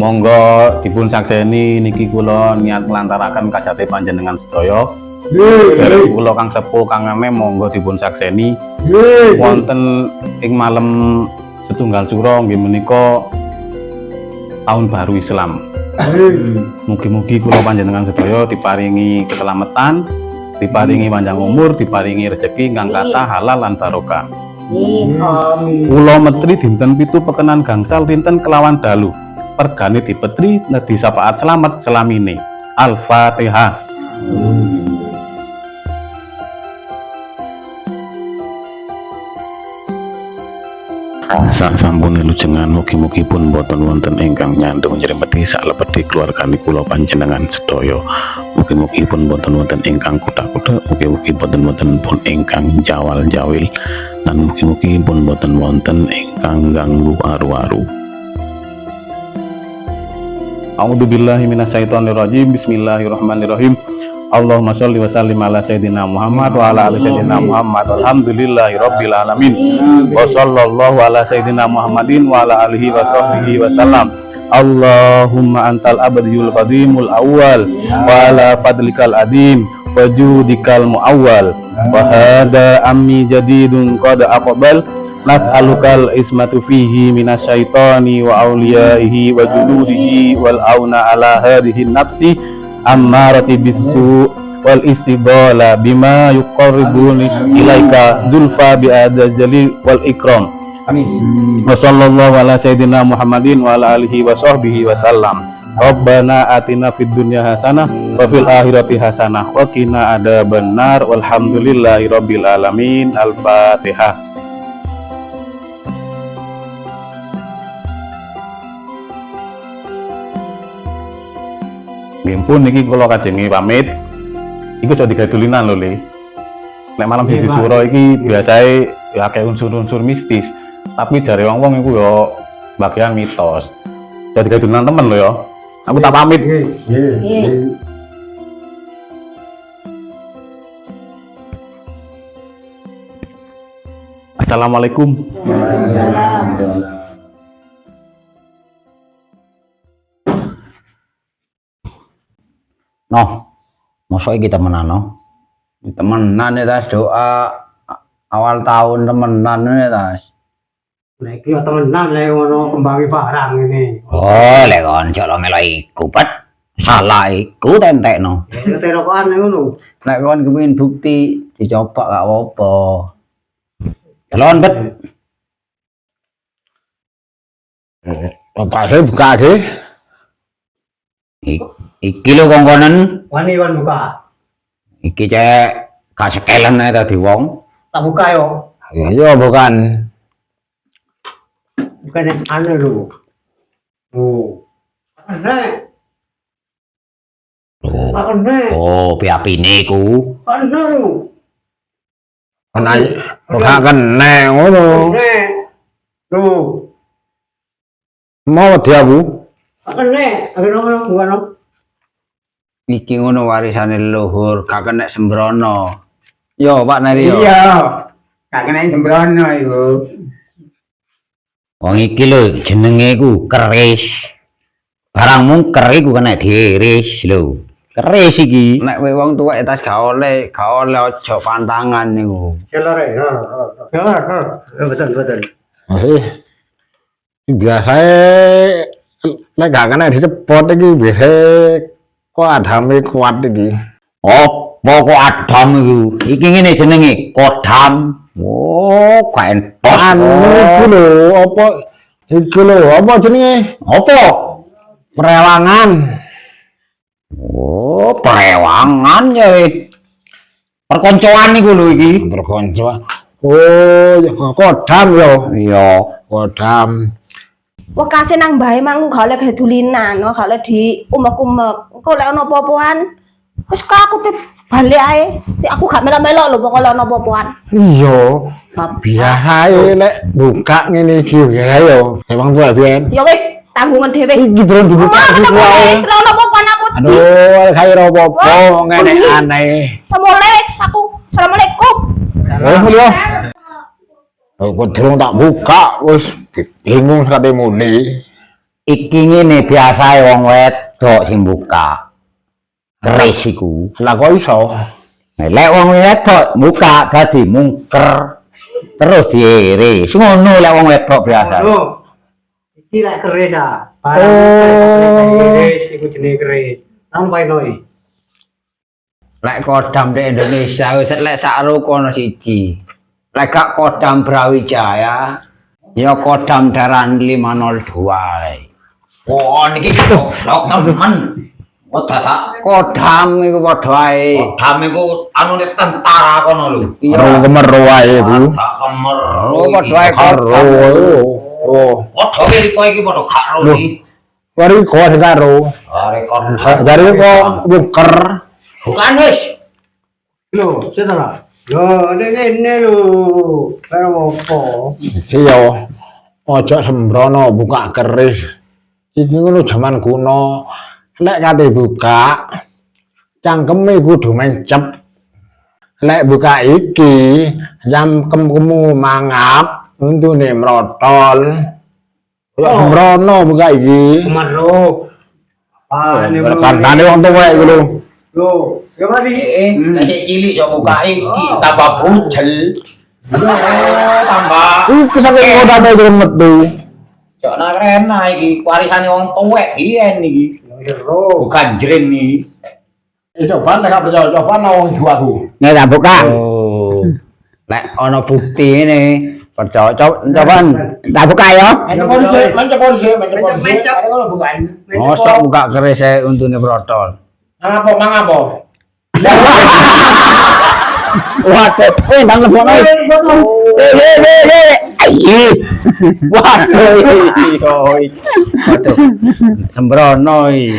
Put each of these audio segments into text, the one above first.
Monggo dipun sakseni niki kula niat nglantaraken kajate panjenengan sedaya. Derek kula Kang Sepuh Kang Ame monggo dipun sakseni wonten ing malam setunggal suro nggih menika tahun baru Islam. Mugi-mugi kula panjenengan sedaya diparingi keselamatan, diparingi panjang umur, diparingi rezeki ingkang kathah halal lan barokah. Amin. Kula metri dinten 7 pekenan gangsal dinten kelawan dalu. Pergane dipetri nedhi sapaat selamat selamine. Al-Fatihah. Sak sampune lujengan mugi-mugi pun boten wonten ingkang nyandung nyrempeti salebeti keluargane kula panjenengan sedaya. Mugi-mugi pun boten wonten ingkang kuthak-kuthak, mugi-mugi boten wonten pun ingkang jawal-jawil, lan mugi-mugi pun boten wonten ingkang ganggu aru-aru. A'udzubillahi minasyaitonirrajim. Bismillahirrahmanirrahim. Allahumma sholli wa sallim ala sayyidina Muhammad wa ala ali sayyidina Muhammad. Alhamdulillahi rabbil alamin. Wa sallallahu ala sayyidina Muhammadin wa ala alihi wa sahbihi wa sallam. Allahumma antal abadiyul qadimul awwal wa ala fadlikal adim wa judikal muawwal wa hada ammi jadidun qad aqbal. Nas'alukal ismatu fihi minasyaitani wa awliyaihi wa junudihi wal auna ala hadhihi nafsi ammarati bisu wal istibala bima yuqarribuni ilaika zulfa bi'adzali wal ikram. Amin. Wa sallallahu ala sayyidina Muhammadin wa ala alihi wa sahbihi wa sallam. Rabbana atina fid dunya hasanah wa fil akhirati hasanah wa qina adzabannar. Walhamdulillahi rabbil alamin. Al-Fatihah. Ngimpun niki kula kajengi pamit. Iku aja digawe dulinan lho, Le. Nek malam siji suro iki biasae ya akeh unsur-unsur mistis. Tapi jare wong-wong iku ya bagian mitos. Aja digawe dulinan temen lho ya. Aku tak pamit. Nggih. Assalamualaikum. Waalaikumsalam. Noh, masa iki temenan no? Temenan ya Tas, doa awal tahun temenan ya Tas. Lek iki temenan lek ngono kembangi barang ini. Oh, lek kon jalo melo iku pet. Salah iku tentekno. Ya terokan ngono. Nek kon kepengin bukti dicoba gak apa-apa. Delon bet. Bapak saya buka lagi. Iki lho kongkonen. Wani kon buka. Iki cek gak sekelen ae tadi wong. Tak buka yo. Iya bukan. Bukan yang aneh lho. Oh. Aneh. Aneh. Oh, piapine iku. Aneh lho. Bukan kena ngono. Aneh. Lho. Mau dia bu? Aneh. Akhirnya ngono. Iki ngono warisane leluhur, gak kena sembrono. Yo, Pak Nari yo. Iya. Gak kena sembrono iku. Wong iki lho jenenge iku keris. Barangmu keris ku kena diiris lho. Keris iki. Nek kowe wong tuwek tas gak oleh aja pantangan niku. Celore. Betul. Biasanya lek gak kena dicepot iki biasa kok adame kuat iki. Apa kok Adam iku? Iki ngene jenenge kodam. Oh, gak entos. Anu iku lho, apa iku lho, apa jenenge? Apa? Perewangan. Oh, perewangan ya. Perkoncoan iku lho iki. Perkoncoan. Oh, ya kodam yo. Iya, Kodam. Wah kasih nang bae mang gak oleh gawe dulinan, gak oleh di umek-umek. Engko lek ono apa-apaan, wis aku tip balik ae. Aku gak melok-melok lho pokoke ono apa-apaan. Iya. Biasa lek buka ngene iki ya yo. Emang tuh biyen. Ya wis, tanggungan dhewe. Iki durung dibuka iki wae. Wis ono apa-apaan aku. Aduh, kaya apa-apa ngene aneh. Mulai wis aku. Assalamualaikum. Mulya. Aku durung tak buka, wis bingung kate muni. Iki ngene biasae wong wedok sing buka. Keris iku. Lah kok iso? Lek wong wedok buka dadi mungker. Terus diiris. Ngono lek wong wedok biasa. Ngono. Iki lek keris ah. Keris iku jenenge keris. Nang painoi. Lek kodam di Indonesia wis lek sak rukun siji. Lek gak kodam Brawijaya, ya kodam Daran 502. Oh niki goblok temen. Oh dadak kodam iku padha ae. Kodam iku anune tentara kono lho. Iya, kemeru wae iku. Tak kemer. Oh padha ae kodam. Oh. Padha iki kowe iki padha gak ro iki. Kari kok karo. Rekor. Dari kok buker. Bukan wis. Lho, setelah. Lho, ngene lho. Karo opo? Siyo. Ojo sembrono buka keris. Iki ngono jaman kuno. Lek kate buka cangkeme kudu mencep. Lek buka iki cangkemmu mangap untune mrotol. Ya sembrono buka iki. Kemero. Ah, ini Kantane wong tuwek iku lho. Lho, ya mari. Nek cilik yo buka iki tambah bujel. Tambah Iku saking kodane iki metu. Jok nak rena iki warisane wong tuwek iyen iki. Jero. Bukan jrin iki. Coba nek gak percaya coba nang iku aku. Nek tak buka. Oh. Nek ana bukti ini percaya coba tak buka ya. Mencep polisi. Ada kalau bukaan. Mosok buka keris e untune protol. Mangapo? Waduh, ndang lebokno. Ayi. Waduh. Waduh. Sembrono iki.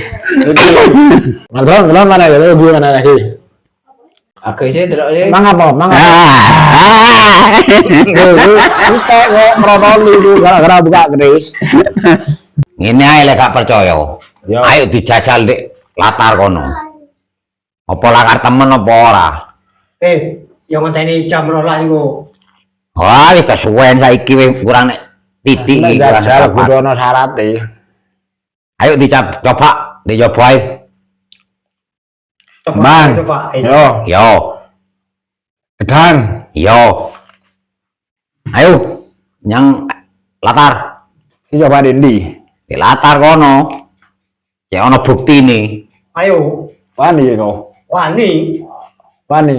Ngelon mana ya? Lu mana lagi? Aku sih delok sih. Mangapo? Kita kok merotoli lu gara-gara buka keris. Ngene ae lek gak percaya. Yo. Ayo dijajal dik latar kono. Apa lakar temen apa ora? Yang ngenteni jam 12 iku. Wah, wis kesuwen saiki wis kurang nek titik iki kurang Jajal tepat. kudu ono syarate. Ayo dicoba ae. Man. Coba. Yo, Gedan. yo. Ayo nyang latar. Iki coba Dendi. Di latar kono. Cek ono buktine. Ayo. Wani kau. Wani. Wani.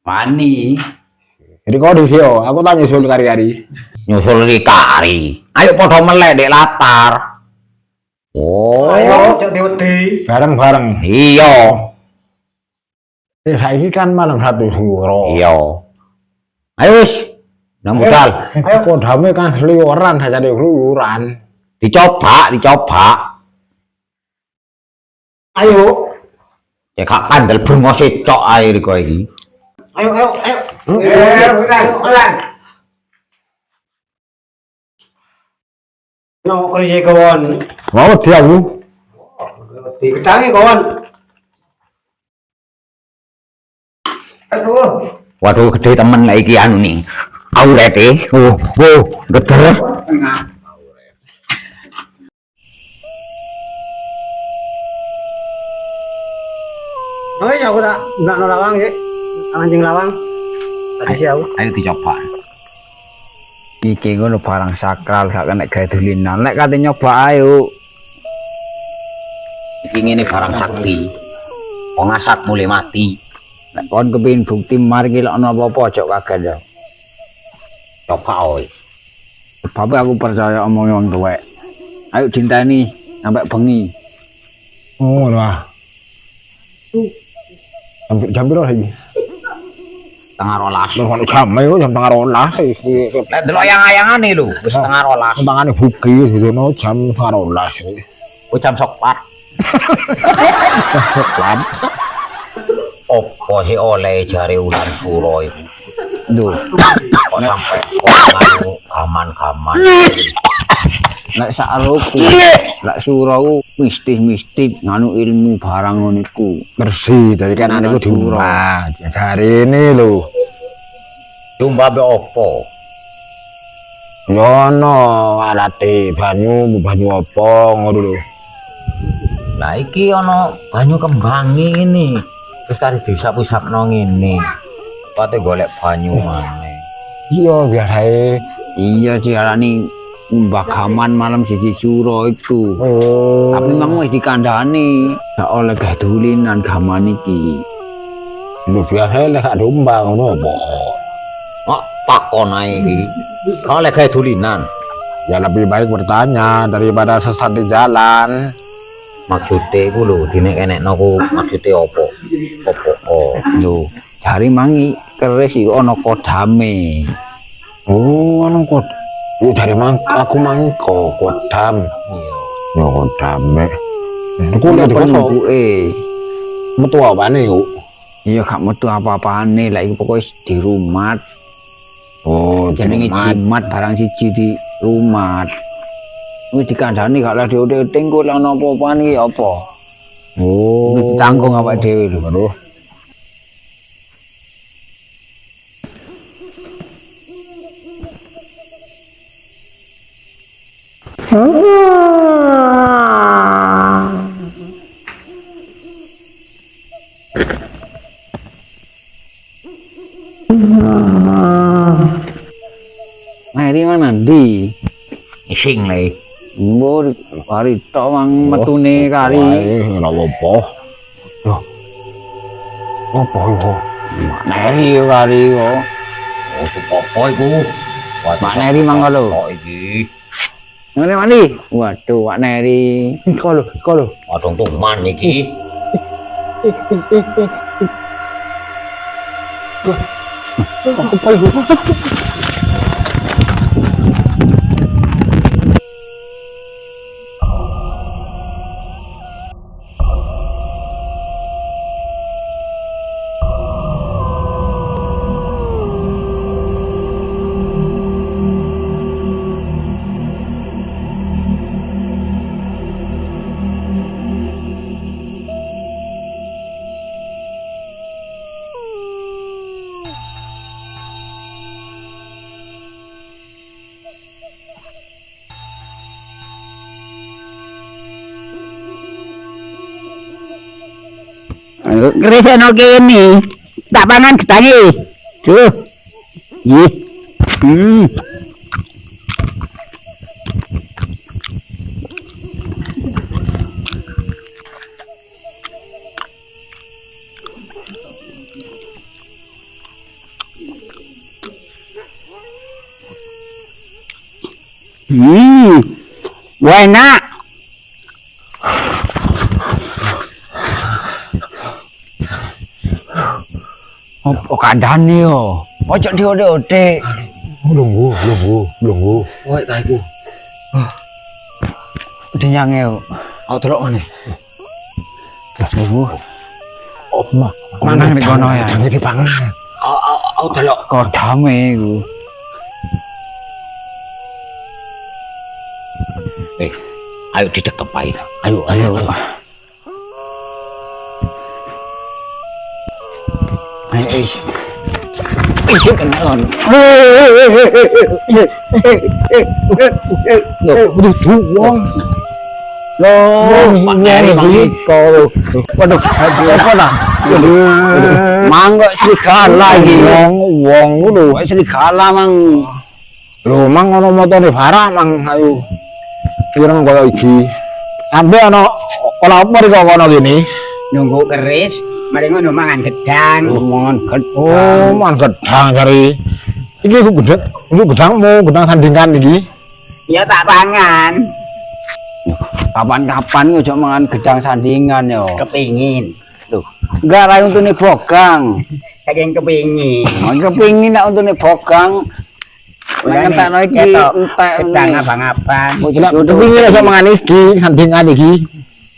Wani Jadi kau di sini, aku tanya nyusul kari-kari. nyusul kari. Ayo padha melek di latar. Oh, Ayo, cok diwedi. Bareng-bareng. iya. Saiki kan malam satu suro. Iya. Ayo wis. Nang budal. Ayo kodame kan seliweran saja di keluyuran. Dicoba. Ayo. Ya gak kandel brengose tok ae kok iki. Ayo. Bukan. No, kerja kawan. Mau dia aku. Di kedangi kawan. Aduh. Waduh gede temen lah iki anu nih. Aurete. Oh, geter. Oh iya, aku tak nggak lawang ya. Anjing lawang. Tadi sih aku. Ayo dicoba. Iki ngono barang sakral gak kena gawe dolinan. Lek kate nyoba ayo. Iki ngene barang sakti. Wong asak mulai mati. Nek kon kepengin bukti mari ki lek ana apa-apa aja kaget ya. Coba oi. Sebab aku percaya omong wong tuwek. Ayo dinteni sampai bengi. Oh, wah. Jam berapa lagi? Tengah rolas. Lu jam itu jam tengah rolas. Lek delok ayang-ayangane lho, wis tengah rolas. Tangane buki gitu no jam tengah rolas. Oh jam sokpat. Soklat. Opo sih oleh jari ulan suro itu. Duh. Kok sampai anu gaman-gaman. Lek sakroku, lek suro mistis-mistis nganu ilmu barang ngono iku. Bersih dari kan ane ku diumah. Hari ini lho. Domba be opo? Yo ono alate banyu apa ngono lho. Lah iki ana banyu kembangi ngene. Terus kari disap-usapno ngene. Pate golek banyu maneh. Iya biasae. Iya diarani Mbagaman malam siji suro itu. Oh. Tapi memang wis dikandhani gak oleh gawe dulinan gaman iki. Lu biasae lek gak domba ngono apa? Kok takon ae iki. Kok lek gawe dulinan. Ya lebih baik bertanya daripada sesat di jalan. Maksude iku lho dinek-enekno ku maksude apa? Apa Lho, jari mangi keris iku ana kodame. Oh, ono kod. Yo dari aku mangko kodam. Iya. Yo kodame. Aku lek dikoso. Penumpuke. Metu apane yo? Iya gak metu apa-apane, lek iki pokoke di rumah. Oh, Jenenge jimat barang siji di rumah. Wis dikandhani gak lah diuting kok lek ana apa-apane iki apa. Oh, Wis ditanggung awake dhewe lho. Aduh. Mari mana ndi? Sing le. Mbur kari tok mang metune kari. Ora apa. Loh. Apa yo? Neri yo kari yo. Apa iku? Mak Neri mangko lho. Kok iki? Ngene mandi. Waduh, Pak Neri. Iko lho. Adong tuman iki. Apa iku? Keris ono kene. Tak pangan getange. Duh. Nggih. Wah enak. Apa kandhane yo? Ojo diode-ode. Lungguh. Woi ta iku. Dinyange yo. Aku delok maneh. Iku. Oma. Mangan nek kono ya. Ini dipangan. Aku delok. Kodame iku. Ayo didekep ae. Ayo. Ayo is. Iki kena kon. Duh, wong. Loh, Pak Neri mangko lho. Waduh, apa ta? Mangko serigala iki. Wong lho. Serigala mang. Lho, mang ono motone barang mang ayo. Pirang koyo iki. Ambe ono olah apa iki kono kene? Nunggu keris, mari ngono mangan gedang. Mangan Oh, mangan gedang cari. Iki ku gedangmu, gedang sandingan iki. Ya tak pangan, Kapan-kapan ojo mangan gedang sandingan yo. kepingin. Enggak ra untune bogang. Saking kepingin. Kepingin nek untune bogang. Nek entekno iki entek Gedang abang-abang. Kepingin aja mangan iki, sandingan iki.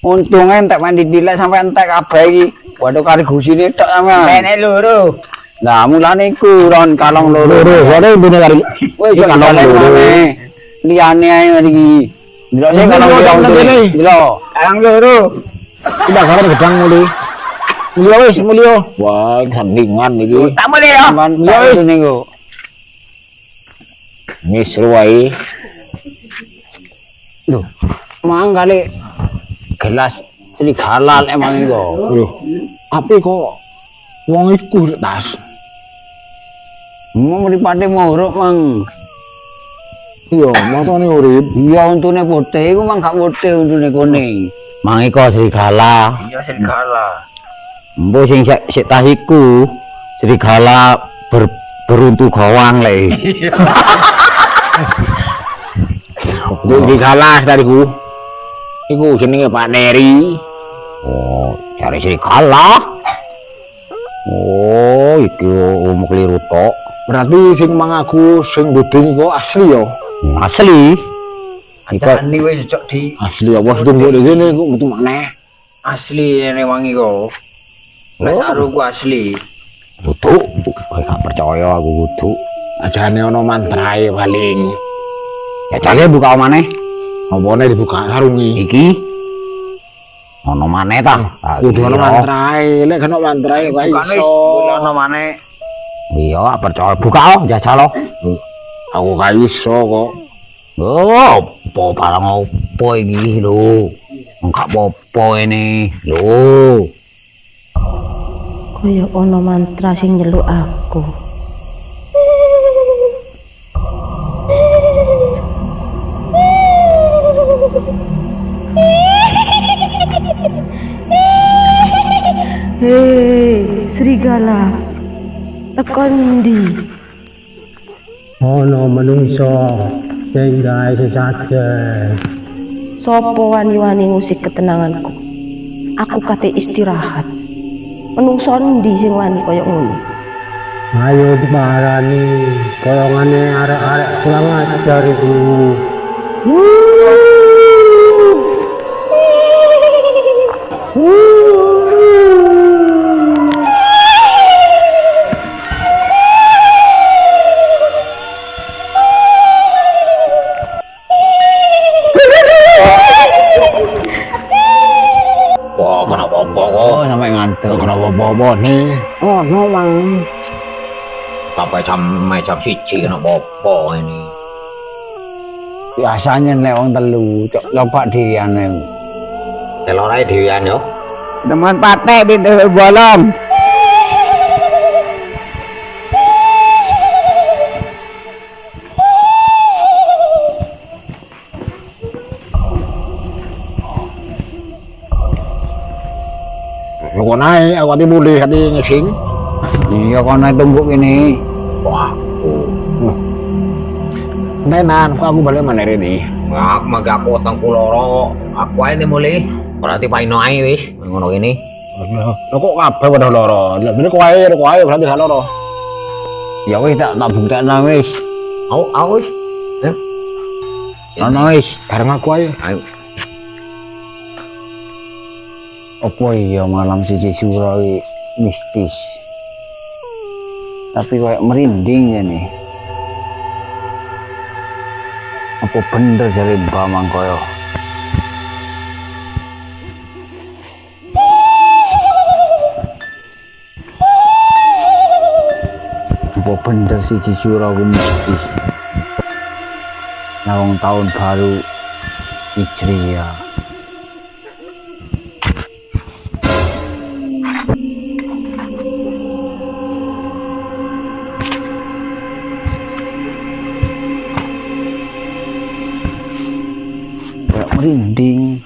Untungnya entek mandi dilek sampai entek kabeh iki. Waduh kari gusine tok sampean. Nenek loro. Lah mulane iku ron kalong loro. Loro untune kari. Wis Iki kalong loro. Liyane ae iki. Delok sing kalong loro. Delok. Kalang loro. Kita garap gedang muli. Mulya wis, mulya. Wah, sandingan iki. Tak boleh ya. Sampean tak niku. Misru wae. Loh, mang kali gelas serigala emang itu. Loh, tapi kok wong iku tas. Mau mripate muruk mang. Iya, matane urip. Iya untune putih iku mang gak putih untune kuning. Mang iko serigala. Iya serigala. Mbok sing sik tas iku serigala beruntu gawang le. Di kalah tadiku. Iku jenenge Pak Neri. Oh, cari serigala. Oh, iki omong keliru tok. Berarti sing mangaku sing buding iku asli ya. Asli. Ajane wis cocok di Asli apa tunggu ngene iku metu maneh. asli nek wangi kok. Nek saruku asli. Kudu, gak percaya aku kudu. Ajane ana mantrae paling. Ya jane buka maneh. Opone dibuka sarungi. Iki ono maneh ta? Kudu ana mantrae, lek ana mantrae kok Bukane iso. ono maneh. Iya, gak percaya. Buka oh, jajal oh. Aku gak iso kok. Oh, apa barang apa iki lho. Enggak apa-apa ini lho. Kaya ana mantra sing nyeluk aku. Hei, serigala. Tekan ndi? Ono menungso sing gawe sesajen. Sopo wani-wani ngusik ketenanganku? Aku kate istirahat. Menungso ndi sing wani kaya ngono? Ayo dimarani golongane arek-arek kurang ajar iku. Wah, kenapa apa kok? Oh, sampai ngantuk. Kenapa apa nih? Oh, no mang. Sampai jam 1 kena apa ini. Biasanya nek wong telu, cok lompat dheweane. Telor ae dhewean yo. Teman patek pintu bolong. Kok naik, aku hati boleh hati ngesing. Iya kono tumbuk ini. Wah, Tenan, kok aku balik mana ini? aku mage aku utang kuloro. Aku ae ne mulih. Ora tipaino ae wis ngono kene. Lo kok kabeh pada loro? Lah bener kok ae berarti gak loro. Ya wis tak buktekno wis. Aku wis. Ono wis. Bareng aku ae. Ayo. Apa iya malam siji sura iki mistis. Tapi kayak merinding ya nih. Apa bener jare Mbak Mangkoyo? Apa bener siji sura ku mistis? Nawang tahun baru Hijriah. Kayak merinding.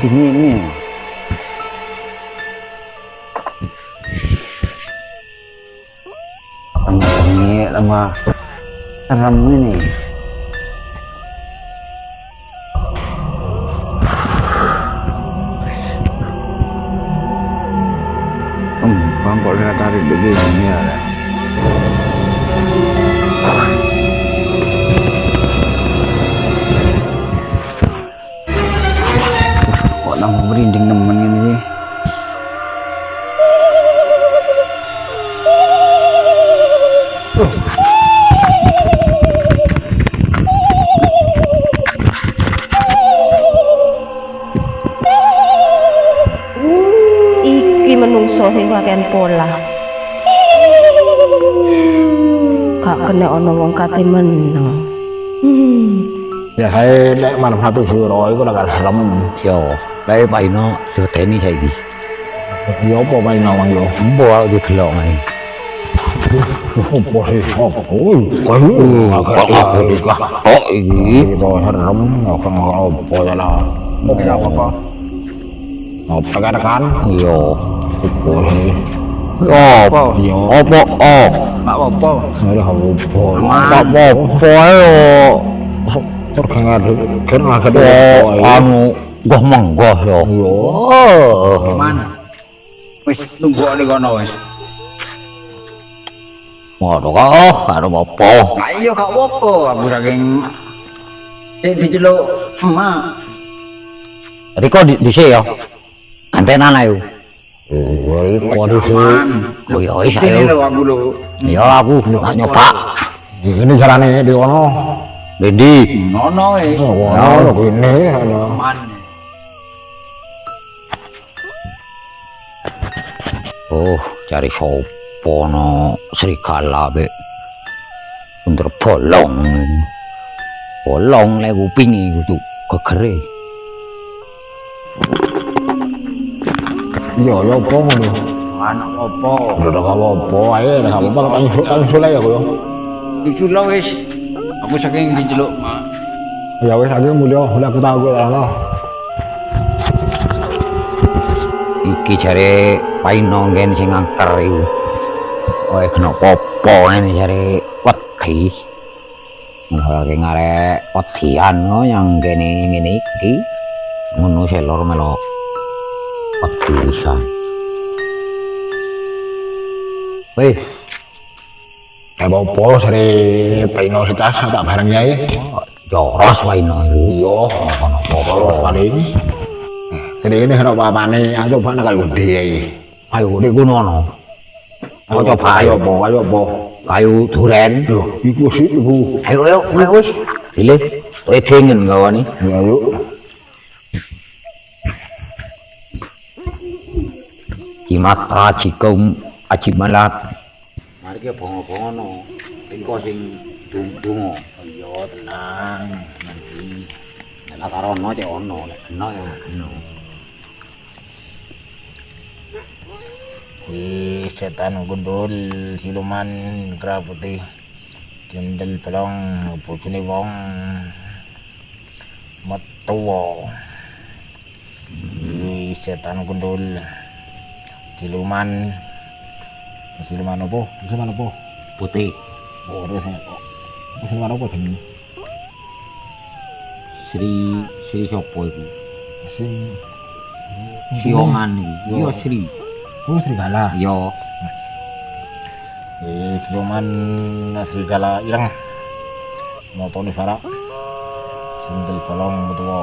Merinding ini. Tengah-tengah tambah serem ini. Bang kok saya tarik begini ya. Kok tambah merinding nemen ini sih. ken pola. Gak kena ono wong kate meneng. Ya saya nek manfaat sira iku lak serem. Yo, bae paino doteni saiki. Ya apa pae nawang yo. Embo aku delok ae. Apa sih? Apa? Oh, kok Kok iki? itu serem apa apa ya lah. Apa? Apa kan? Yo. Apa? Apa? Oh. Pak apa? Ada apa ayo. Terus ngade Anu goh menggoh yo. Oh. Mana? Wis tunggu ning kono wis. Ngono kok karo apa? Lah iya gak apa-apa, aku saking diceluk emak. Riko dhisik yo. Gantenan ayo. kondisi Oh ya wis Ini ayo. lho aku lho. Ya aku tak nyoba. ini carane di kono. Dendi. Nono wis. Ono ini ono. Man. Oh, cari sopo no serigala be. Under bolong. Bolong le kuping iku tuh gegere. Iya ya apa ngono. Mana apa? Udah apa ae nek apa kan sule ya koyo. Diculuk wis. Aku saking diceluk emak. Ya wis aku mulya aku tahu kowe ana. Iki jare paino nggen sing angker iku. Kowe kena popo ngene jare wedi. Ngarep ngarep wedian no yang gene ngene iki. Ngono selor melo wedi pisan. Weh, Apa sare paino sitas tak bareng yae. joros paino iku. Iya, apa paling. Jadi ini kalau apa-apane, ayo coba nak kayu gede yae. Ayo gede kuno no. Mau coba ayo apa. kayu duren. Loh, iku sih iku. Ayo wis. Pilih. Kowe pengen gawane. Ya yuk. Cimatra cikum aji malat. Mari ki bongo-bongo no. Engko sing dungo. Iya tenang. Nanti nek karono cek ono, nek eno ya eno. Setan gundul siluman kera putih jendel pelong bojone wong metuwa. Setan gundul siluman apa? Siluman apa? Putih. Oh, terus siluman apa jenenge? Sri sapa iku? Sing Siongan iki. Iya Sri. oh serigala. Iya. Siluman serigala ireng. Motone barak. Sendel bolong metuwa.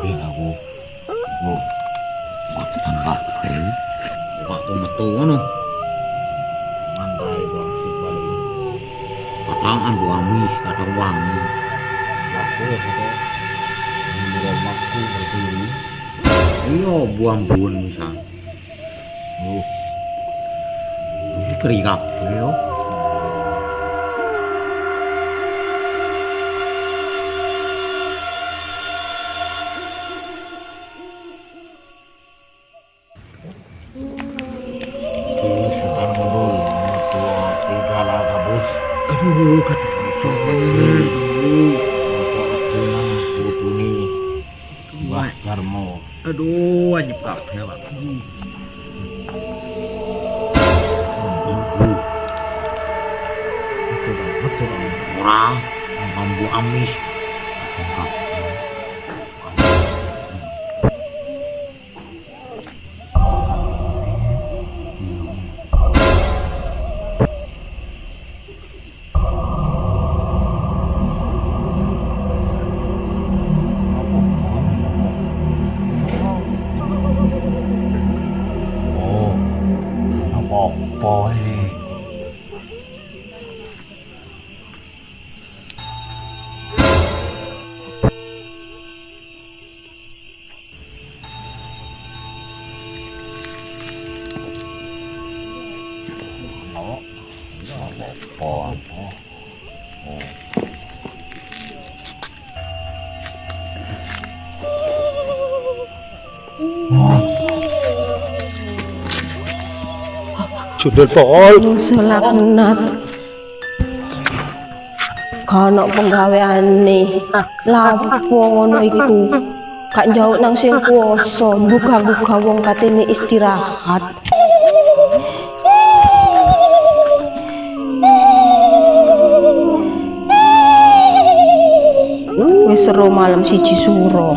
Bingung aku. Oh, Waktu tangkap. Waktu metu ngono. mantai bangsit balik. Kadang anggo amis, kadang wangi. Aku ada di rumahku berdiri. Iya, buang-buang misal. Oh, Iki keri kabeh yo. setan gundul metuwa serigala gabus. Aduh, kacau. Putuni Mbah Darmo. Aduh, wajib kabeh, Pak. Ora, mambu amis. Apa ini? Judul pol. Selaknat kono penggaweane lapo ngono iku gak njauk nang sing kuwasa buka-buka wong katene istirahat. Wis seru malam siji suro.